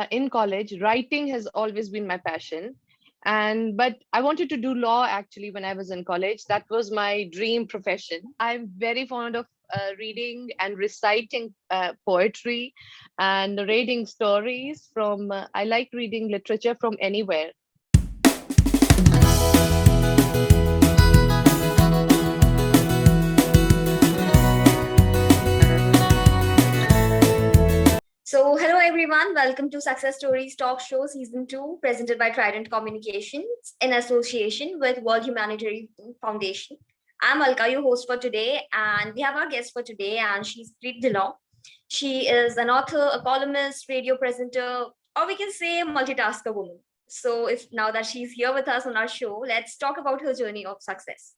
in college, writing has always been my passion. And but I wanted to do law actually when I was in college. That was my dream profession. I'm very fond of reading and reciting poetry and narrating stories from. I like reading literature from anywhere. So, hello everyone. Welcome to Success Stories Talk Show Season 2, presented by Trident Communications in association with World Humanitarian Foundation. I'm Alka, your host for today, and we have our guest for today, and she's Preet Dhillon. She is an author, a columnist, radio presenter, or we can say a multitasker woman. So, if now that she's here with us on our show, let's talk about her journey of success.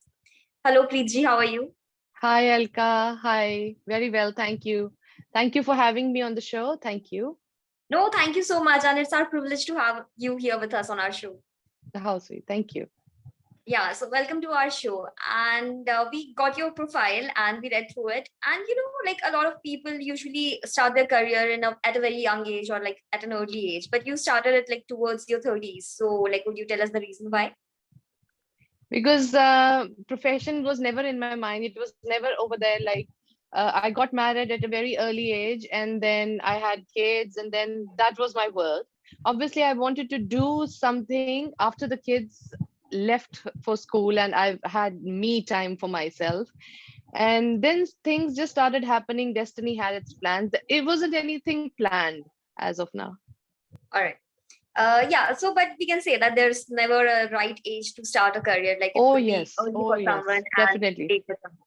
Hello, Preetji, how are you? Hi, Alka. Hi. Very well. Thank you. Thank you for having me on the show. Thank you. No, thank you so much, and it's our privilege to have you here with us on our show. How sweet. Thank you. Yeah, so welcome to our show. And we got your profile and we read through it. And like a lot of people usually start their career at a very young age or like at an early age, but you started it like towards your 30s. So, like, would you tell us the reason why? Because profession was never in my mind. It was never over there. Like I got married at a very early age, and then I had kids, and then that was my world. Obviously, I wanted to do something after the kids left for school, and I've had me time for myself. And then things just started happening. Destiny had its plans. It wasn't anything planned as of now. All right. Yeah, so but we can say that there's never a right age to start a career. Like it Oh could be yes, early oh for someone yes, and definitely. late for someone.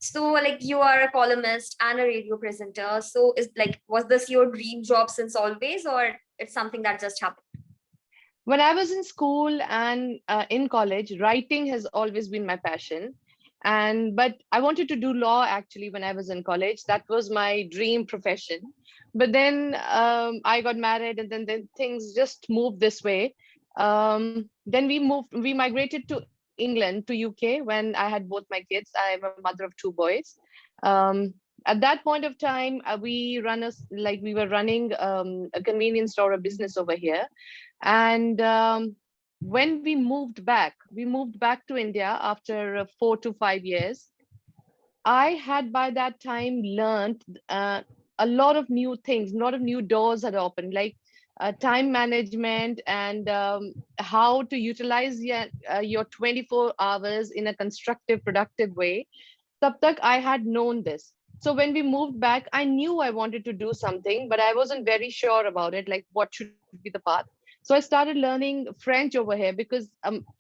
So, like, you are a columnist and a radio presenter. So, is like, was this your dream job since always, or it's something that just happened? When I was in school and in college, writing has always been my passion. And but I wanted to do law actually when I was in college. That was my dream profession. But then I got married, and then things just moved this way. Then we migrated to England, to UK when I had both my kids. I am a mother of two boys. Um, at that point of time, we were running a convenience store, a business over here, and when we moved back to India after 4 to 5 years. I had by that time learned a lot of new things, a lot of new doors had opened, like time management and how to utilize your 24 hours in a constructive, productive way. Tab tak I had known this. So when we moved back, I knew I wanted to do something, but I wasn't very sure about it, like what should be the path. So I started learning French over here because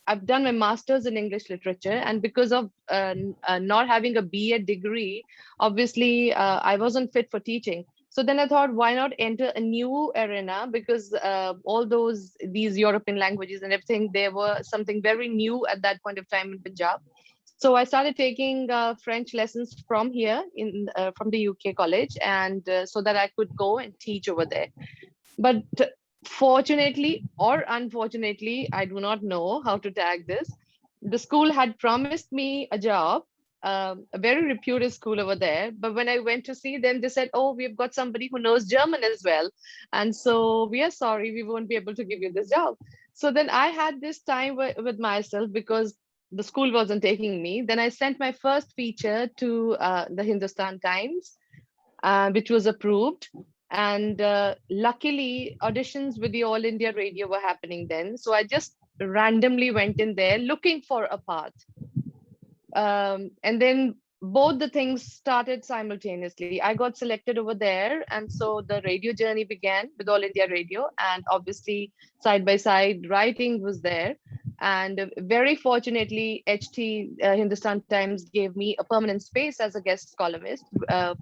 I've done my master's in English literature, and because of not having a BA degree, obviously I wasn't fit for teaching. So then I thought, why not enter a new arena? Because all these European languages and everything, they were something very new at that point of time in Punjab. So I started taking French lessons from here from the UK college, and so that I could go and teach over there. But fortunately or unfortunately, I do not know how to tag this. The school had promised me a job, a very reputed school over there. But when I went to see them, they said, "Oh, we've got somebody who knows German as well. And so we are sorry, we won't be able to give you this job." So then I had this time with myself because the school wasn't taking me. Then I sent my first feature to the Hindustan Times, which was approved. And luckily, auditions with the All India Radio were happening then. So I just randomly went in there looking for a part. And then both the things started simultaneously. I got selected over there, and so the radio journey began with All India Radio, and obviously side by side writing was there. And very fortunately, HT Hindustan Times gave me a permanent space as a guest columnist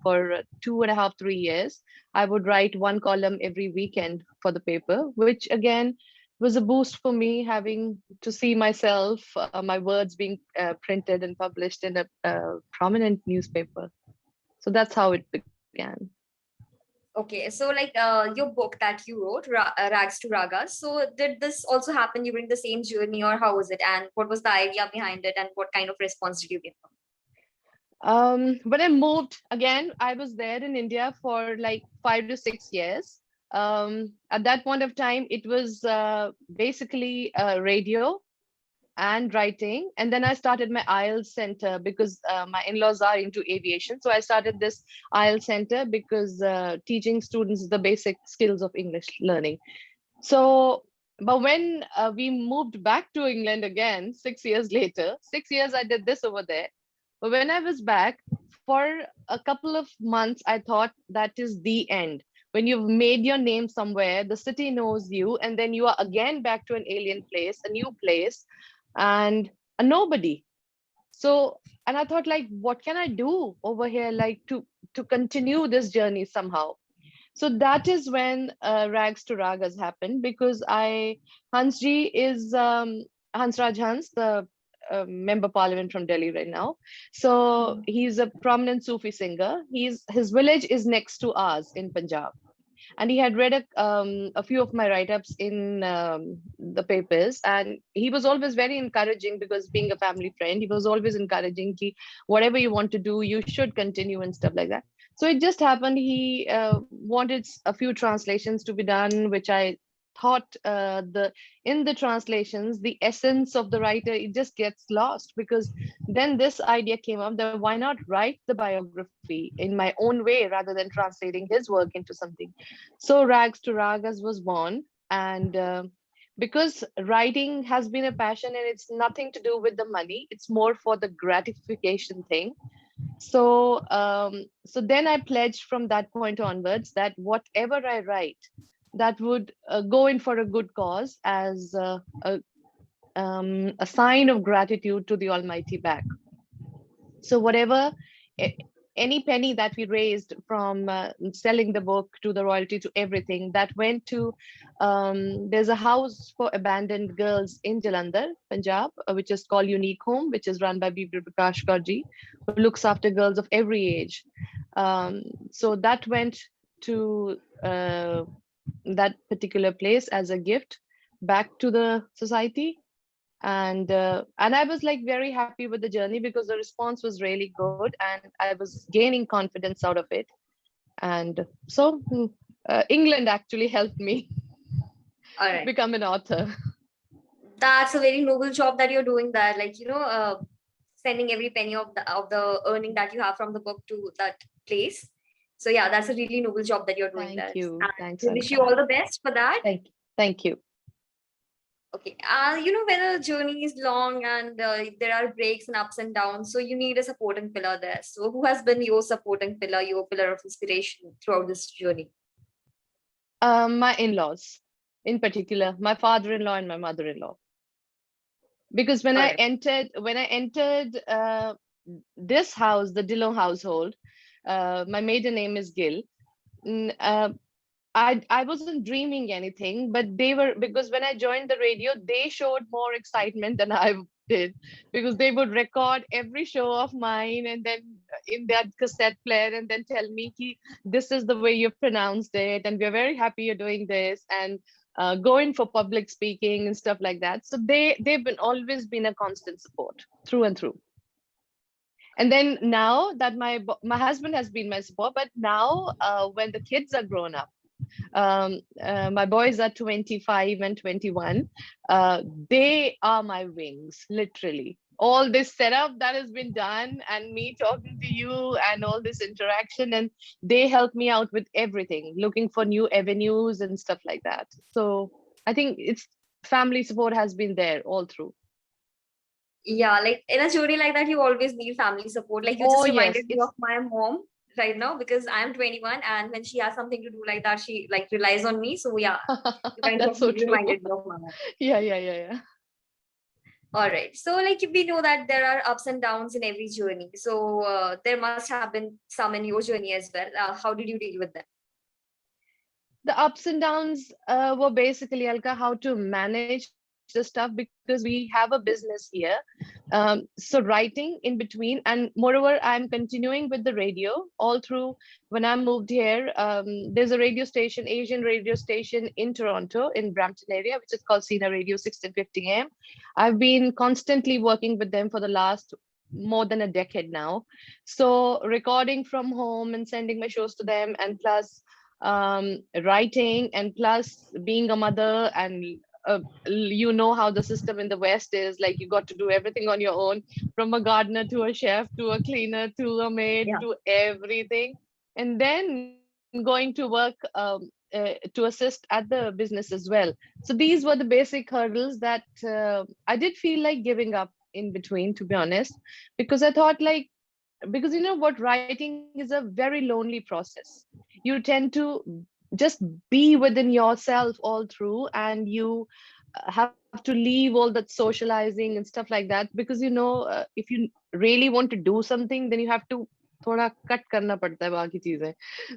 for 2.5, 3 years. I would write one column every weekend for the paper, which again was a boost for me, having to see myself, my words being printed and published in a prominent newspaper. So that's how it began. Okay, so like your book that you wrote, Rags to Ragas. So did this also happen during the same journey, or how was it? And what was the idea behind it, and what kind of response did you get from When I moved again, I was there in India for like 5 to 6 years. At that point of time, it was basically radio and writing. And then I started my IELTS center because my in-laws are into aviation. So I started this IELTS center because teaching students the basic skills of English learning. So, but when we moved back to England again, 6 years later, 6 years I did this over there. But when I was back for a couple of months, I thought that is the end. When you've made your name somewhere, the city knows you, and then you are again back to an alien place, a new place, and a nobody. So, and I thought, like, what can I do over here, like to continue this journey somehow? So that is when Rags to Ragas happened, because Hansji is Hansraj Hans, the member parliament from Delhi right now. So he's a prominent Sufi singer. His village is next to ours in Punjab, and he had read a few of my write-ups in the papers, and he was always very encouraging, because being a family friend, he was always encouraging ki, whatever you want to do, you should continue and stuff like that. So it just happened he wanted a few translations to be done, which I thought the in the translations, the essence of the writer, it just gets lost, because then this idea came up that why not write the biography in my own way rather than translating his work into something. So Rags to Ragas was born. And because writing has been a passion, and it's nothing to do with the money, it's more for the gratification thing. So then I pledged from that point onwards that whatever I write, that would go in for a good cause, as a sign of gratitude to the Almighty back. So whatever, any penny that we raised from selling the book, to the royalty, to everything, that went to, there's a house for abandoned girls in Jalandhar, Punjab, which is called Unique Home, which is run by Bibir Prakash Kaurji, who looks after girls of every age. So that went to that particular place as a gift back to the society. And I was like very happy with the journey, because the response was really good, and I was gaining confidence out of it. And so England actually helped me All right. become an author. That's a very noble job that you're doing there. Like, sending every penny of the earning that you have from the book to that place. So yeah, that's a really noble job that you're doing Thank there. you. And Thanks, we wish you Alka. all the best for that. Thank you. Okay. When the journey is long and there are breaks and ups and downs, so you need a supporting pillar there. So who has been your supporting pillar, your pillar of inspiration throughout this journey? My in-laws, in particular, my father-in-law and my mother-in-law. Because when All I right. entered this house, the Dhillon household, my maiden name is Gill. n- uh, I wasn't dreaming anything, but they were, because when I joined the radio, they showed more excitement than I did, because they would record every show of mine, and then in that cassette player, and then tell me, Ki, this is the way you've pronounced it, and we're very happy you're doing this, and go in for public speaking and stuff like that. So they've been always been a constant support through and through. And then now that my husband has been my support, but now when the kids are grown up, my boys are 25 and 21. They are my wings, literally. All this setup that has been done, and me talking to you, and all this interaction, and they help me out with everything, looking for new avenues and stuff like that. So I think it's family support has been there all through. Yeah, like in a journey like that, you always need family support. Like you Oh just yes, reminded me of it's my mom right now, because I'm 21, and when she has something to do like that, she like relies on me. So yeah, you kind of that's so true. reminded me of my mom. Yeah. All right. So like we know that there are ups and downs in every journey. So there must have been some in your journey as well. How did you deal with them? The ups and downs were basically, Alka, how to manage the stuff, because we have a business here. So writing in between, and moreover, I'm continuing with the radio all through. When I moved here, there's a radio station, Asian radio station in Toronto, in Brampton area, which is called Cena Radio 1650 AM. I've been constantly working with them for the last more than a decade now. So recording from home and sending my shows to them, and plus writing, and plus being a mother, and you know how the system in the West is like, you got to do everything on your own, from a gardener to a chef to a cleaner to a maid Yeah. to everything, and then going to work to assist at the business as well. So these were the basic hurdles that I did feel like giving up in between, to be honest, because I thought like, because you know what, writing is a very lonely process. You tend to just be within yourself all through, and you have to leave all that socializing and stuff like that, because you know, if you really want to do something, then you have to thoda cut karna padta hai baaki cheezein.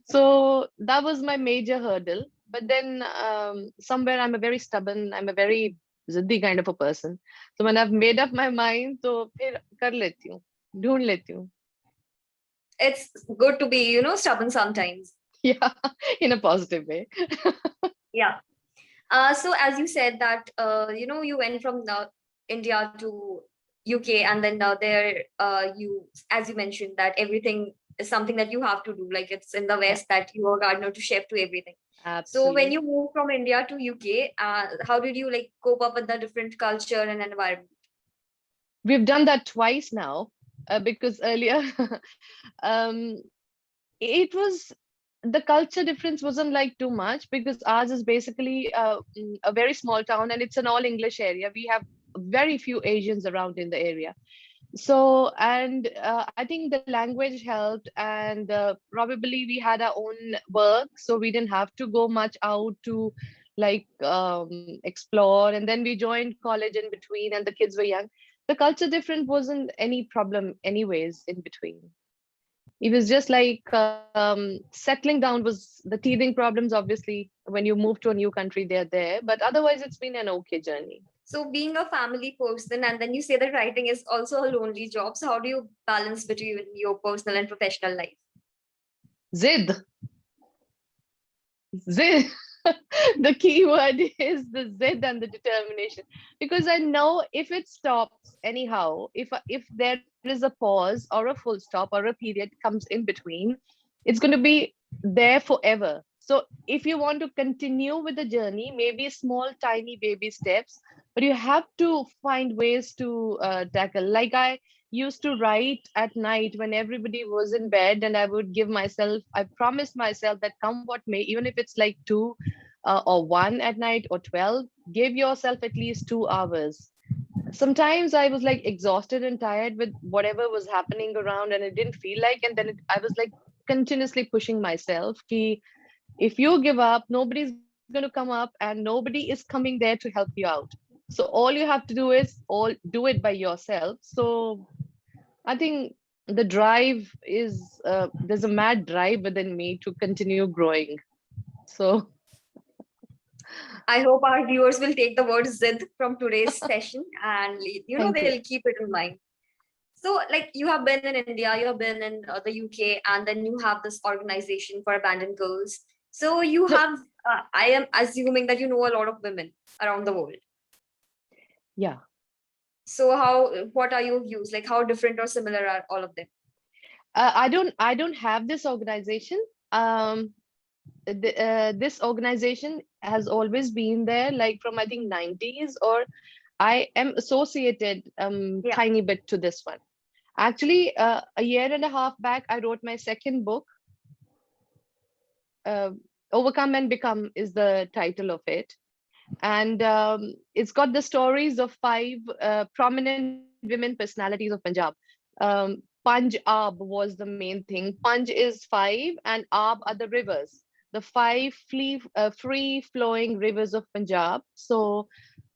So that was my major hurdle. But then somewhere, I'm a very stubborn, I'm a very ziddi kind of a person. So when I've made up my mind, तो फिर कर लेती हूँ, ढूंढ लेती हूँ. It's good to be, stubborn sometimes. Yeah, in a positive way. Yeah. So as you said that, you went from India to UK, and then now there, as you mentioned, that everything is something that you have to do. Like it's in the Yeah, West that you are gardener to chef to everything. So when absolutely. you moved from India to UK, how did you like cope up with the different culture and environment? We've done that twice now, because earlier, um, it was, the culture difference wasn't like too much, because ours is basically a very small town, and it's an all English area. We have very few Asians around in the area. So, and I think the language helped, and probably we had our own work, so we didn't have to go much out to like explore. And then we joined college in between, and the kids were young. The culture difference wasn't any problem anyways in between. It was just like settling down was the teething problems. Obviously, when you move to a new country, they're there, but otherwise it's been an okay journey. So being a family person, and then you say that writing is also a lonely job. So how do you balance between your personal and professional life? Zid. Zid. The key word is the Z and the determination. Because I know if it stops anyhow, if there is a pause or a full stop or a period comes in between, it's going to be there forever. So if you want to continue with the journey, maybe small, tiny baby steps, but you have to find ways to tackle. Like I used to write at night when everybody was in bed, and I would give myself, I promised myself that come what may, even if it's like 2 or 1 at night or 12, give yourself at least 2 hours. Sometimes I was like exhausted and tired with whatever was happening around, and it didn't feel like, and then I was like continuously pushing myself ki, if you give up, nobody's going to come up, and nobody is coming there to help you out. So all you have to do is all do it by yourself. So I think the drive is, there's a mad drive within me to continue growing. So I hope our viewers will take the word Zid from today's session, and thank you. they'll keep it in mind. So, like, you have been in India, you have been in the UK, and then you have this organization for abandoned girls. So you No, have, I am assuming that you know a lot of women around the world. yeah. So what are your views? Like, how different or similar are all of them? I don't have this organization. This organization has always been there, like from I think 90s, or I am associated Yeah. tiny bit to this one. Actually, a year and a half back, I wrote my second book. Uh, Overcome and Become is the title of it, and it's got the stories of 5 prominent women personalities of Punjab. Panj Aab was the main thing. Panj is 5, and Aab are the rivers, the 5 free flowing rivers of Punjab. So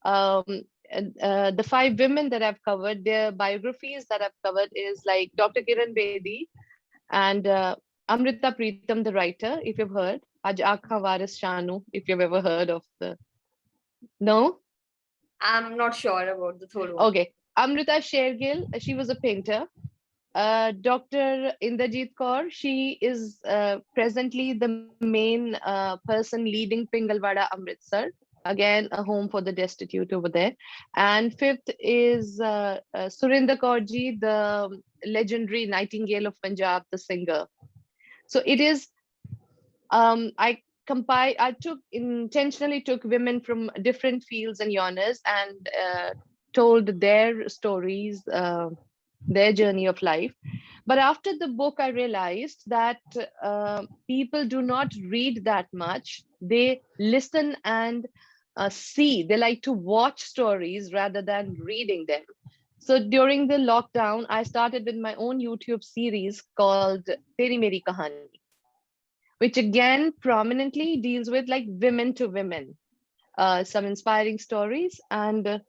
the 5 women that I've covered, their biographies that I've covered is like Dr. Kiran Bedi and Amrita Preetam, the writer, if you've heard. Aj Aakha Waris Shanu, if you've ever heard of the. No? I'm not sure about the third one. Okay. Amrita Shergill, she was a painter. Dr. Inderjeet Kaur, she is presently the main person leading Pingalwada, Amritsar. Again, a home for the destitute over there. And fifth is Surinder Kaurji, the legendary Nightingale of Punjab, the singer. So it is I took intentionally took women from different fields and genres and told their stories, their journey of life. But after the book, I realized that people do not read that much. They listen and see. They like to watch stories rather than reading them. So during the lockdown, I started with my own YouTube series called Teri Meri Kahani, which again prominently deals with like women to women, some inspiring stories. And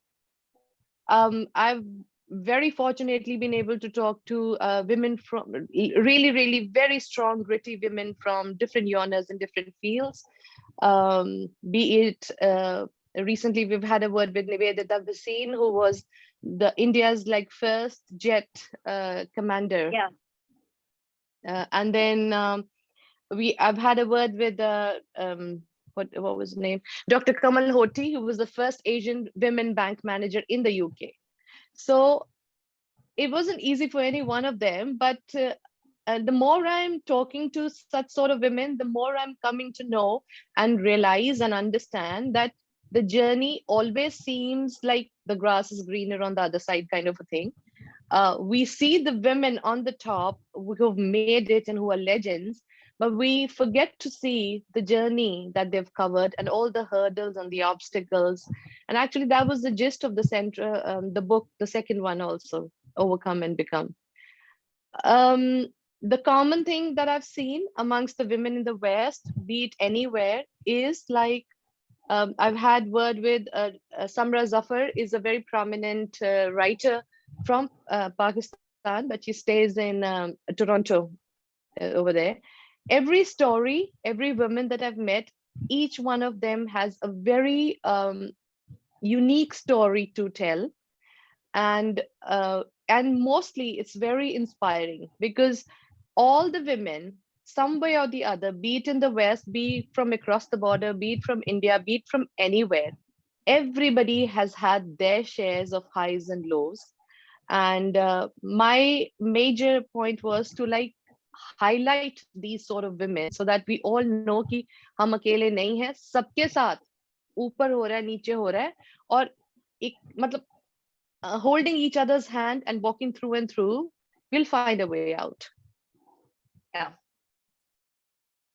I've very fortunately been able to talk to women from really, really very strong, gritty women from different genres and different fields. Be it recently, we've had a word with Nivedita Bhasin, who was the India's like first jet commander. Yeah. And then I've had a word with what was the name? Dr. Kamal Hoti, who was the first Asian women bank manager in the UK. So it wasn't easy for any one of them, but the more I'm talking to such sort of women, the more I'm coming to know and realize and understand that the journey always seems like the grass is greener on the other side, kind of a thing. We see the women on the top who've made it and who are legends, but we forget to see the journey that they've covered and all the hurdles and the obstacles. And actually, that was the gist of the center, the book, the second one also, Overcome and Become. The common thing that I've seen amongst the women in the West, be it anywhere, is like I've had word with Samra Zafar is a very prominent writer from Pakistan, but she stays in Toronto over there. Every story, every woman that I've met, each one of them has a very unique story to tell, and mostly it's very inspiring because all the women, some way or the other, be it in the West, be it from across the border, be it from India, be it from anywhere, everybody has had their shares of highs and lows. And my major point was to like highlight these sort of women so that we all know कि हम अकेले नहीं हैं, सबके साथ ऊपर हो रहा है, नीचे हो रहा है, और एक मतलब holding each other's hand and walking through and through, we'll find a way out. Yeah.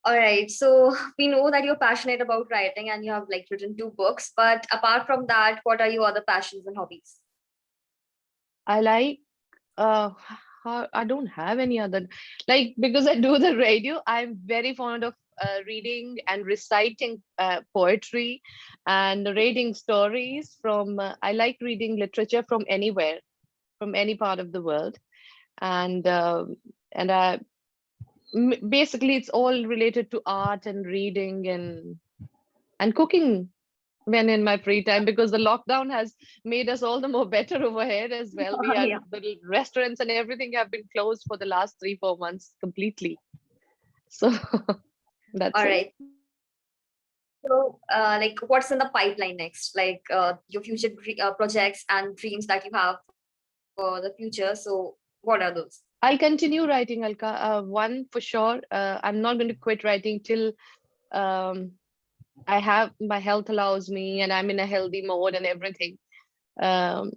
All right. So we know that you're passionate about writing and you have like written 2 books. But apart from that, what are your other passions and hobbies? I like I don't have any other, like, because I do the radio, I'm very fond of reading and reciting poetry and reading stories from I like reading literature from anywhere, from any part of the world. And I basically it's all related to art and reading and cooking when in my free time, because the lockdown has made us all the more better over here as well. We are Yeah. the restaurants and everything have been closed for the last 3-4 months completely. So that's All it. right. So, like, what's in the pipeline next? Like, your future projects and dreams that you have for the future. So, what are those? I'll continue writing, Alka. One for sure. I'm not going to quit writing till um, I have my health allows me and I'm in a healthy mode and everything. Um,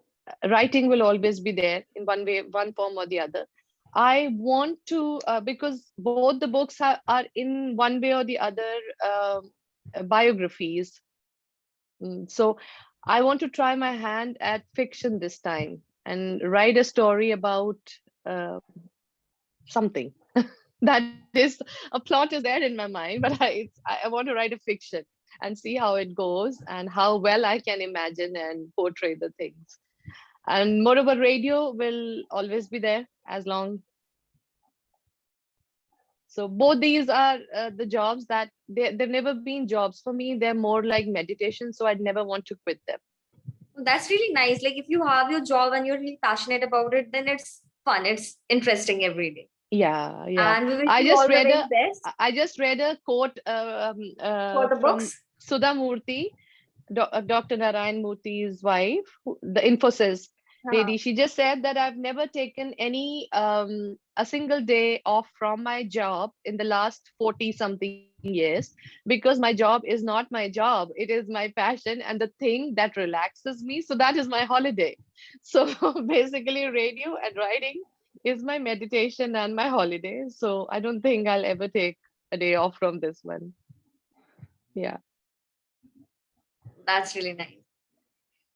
Writing will always be there in one way, one form or the other. I want to, because both the books are in one way or the other biographies. So I want to try my hand at fiction this time and write a story about uh, something that is a plot is there in my mind, but I want to write a fiction and see how it goes and how well I can imagine and portray the things. And moreover, radio will always be there as long. So both these are the jobs that they've never been jobs for me. They're more like meditation, so I'd never want to quit them. That's really nice. Like, if you have your job and you're really passionate about it, then it's fun. It's interesting every day. Yeah. And we wish you all the very best I just read a quote for the from books. Sudha Murthy, Dr. Narayan Murthy's wife, the Infosys lady. She just said that I've never taken any a single day off from my job in the last 40 something years. yes, because my job is not my job. It is my passion and the thing that relaxes me. So that is my holiday. So basically, radio and writing is my meditation and my holiday. So I don't think I'll ever take a day off from this one. Yeah. That's really nice.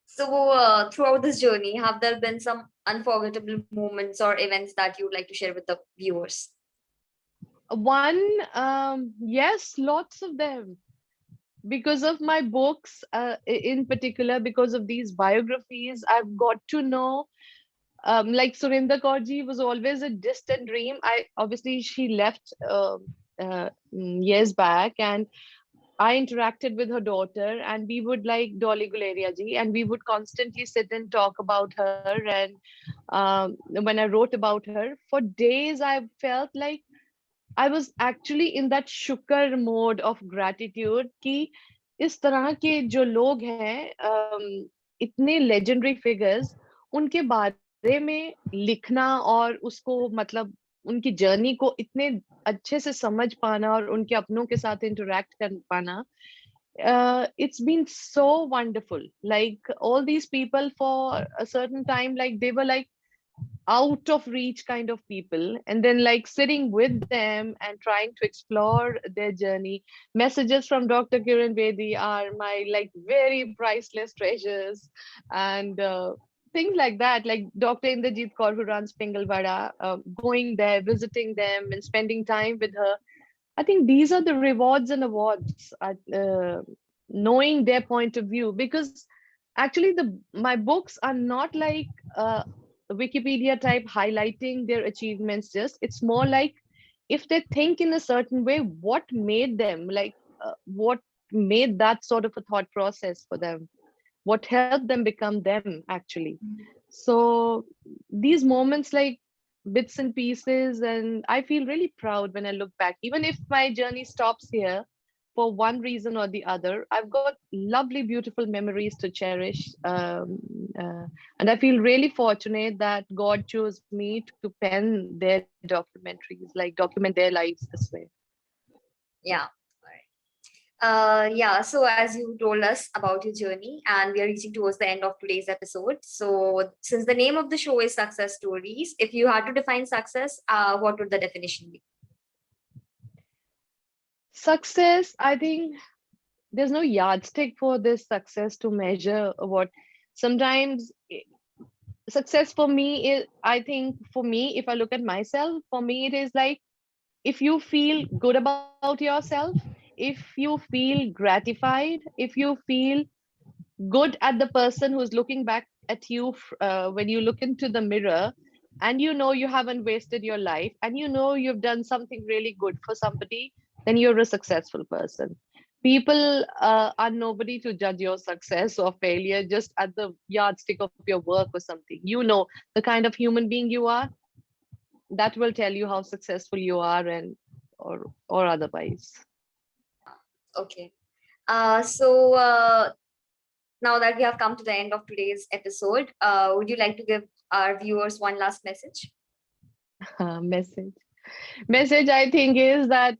So, throughout this journey, have there been some unforgettable moments or events that you'd like to share with the viewers? One, yes, lots of them. Because of my books, in particular, because of these biographies, I've got to know, like Surinder Kaurji was always a distant dream. Obviously she left years back, and I interacted with her daughter, and we would like Dolly Guleria ji, and we would constantly sit and talk about her. And when I wrote about her, for days I felt like I was actually in that shukr mode of gratitude कि इस तरह के जो लोग हैं इतने legendary figures उनके बारे में लिखना और उसको मतलब उनकी जर्नी को इतने अच्छे से समझ पाना और उनके अपनों के साथ interact कर पाना it's been so wonderful. Like all these people for a certain time, like they were like out of reach kind of people, and then like sitting with them and trying to explore their journey. Messages from Dr. Kiran Bedi are my like very priceless treasures, and things like that, like Dr. Indrajit Kaur who runs Pingalwada, going there, visiting them and spending time with her. I think these are the rewards and awards, knowing their point of view, because actually the my books are not like uh, Wikipedia type highlighting their achievements. Just it's more like if they think in a certain way, what made them like what made that sort of a thought process for them, what helped them become them actually. So these moments like bits and pieces, and I feel really proud when I look back, even if my journey stops here for one reason or the other. I've got lovely beautiful memories to cherish, uh, and I feel really fortunate that God chose me to pen their documentaries, like document their lives this way. Yeah. Yeah, so as you told us about your journey, and we are reaching towards the end of today's episode. So, since the name of the show is Success Stories, if you had to define success, what would the definition be? Success, I think there's no yardstick for this success to measure what sometimes success for me is, I think for me, if I look at myself, for me it is like if you feel good about yourself, if you feel gratified, if you feel good at the person who's looking back at you when you look into the mirror, and you know you haven't wasted your life, and you know you've done something really good for somebody, then you're a successful person. People are nobody to judge your success or failure just at the yardstick of your work or something. You know the kind of human being you are, that will tell you how successful you are, and or otherwise. Okay. So, now that we have come to the end of today's episode, would you like to give our viewers one last message? Message. Message, I think, is that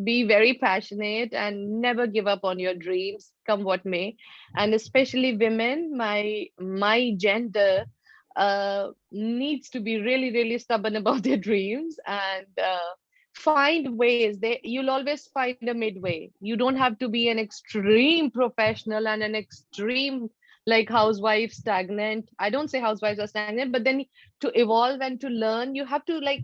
be very passionate and never give up on your dreams, come what may. And especially women, my gender needs to be really, really stubborn about their dreams, and find ways. You'll always find a midway. You don't have to be an extreme professional and an extreme like housewife stagnant. I don't say housewives are stagnant, but then to evolve and to learn, you have to like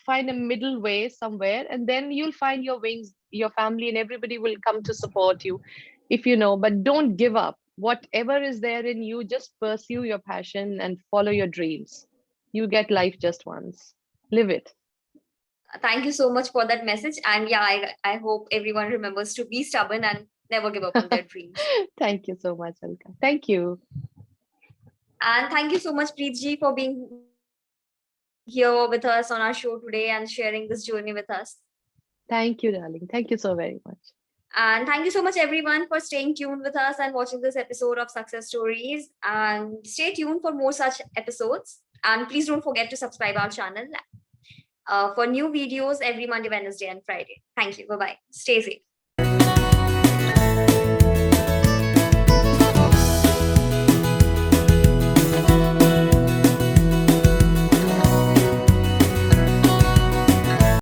find a middle way somewhere, and then you'll find your wings, your family and everybody will come to support you, if you know. But don't give up. Whatever is there in you, just pursue your passion and follow your dreams. You get life just once. Live it. Thank you so much for that message. And yeah, I hope everyone remembers to be stubborn and never give up on their dreams. Thank you so much, Alka. Thank you. And thank you so much, Preet ji, for being here with us on our show today and sharing this journey with us. Thank you, darling. Thank you so very much. And thank you so much, everyone, for staying tuned with us and watching this episode of Success Stories. And stay tuned for more such episodes. And please don't forget to subscribe our channel. for new videos every Monday, Wednesday, and Friday. Thank you. Bye bye. Stay safe.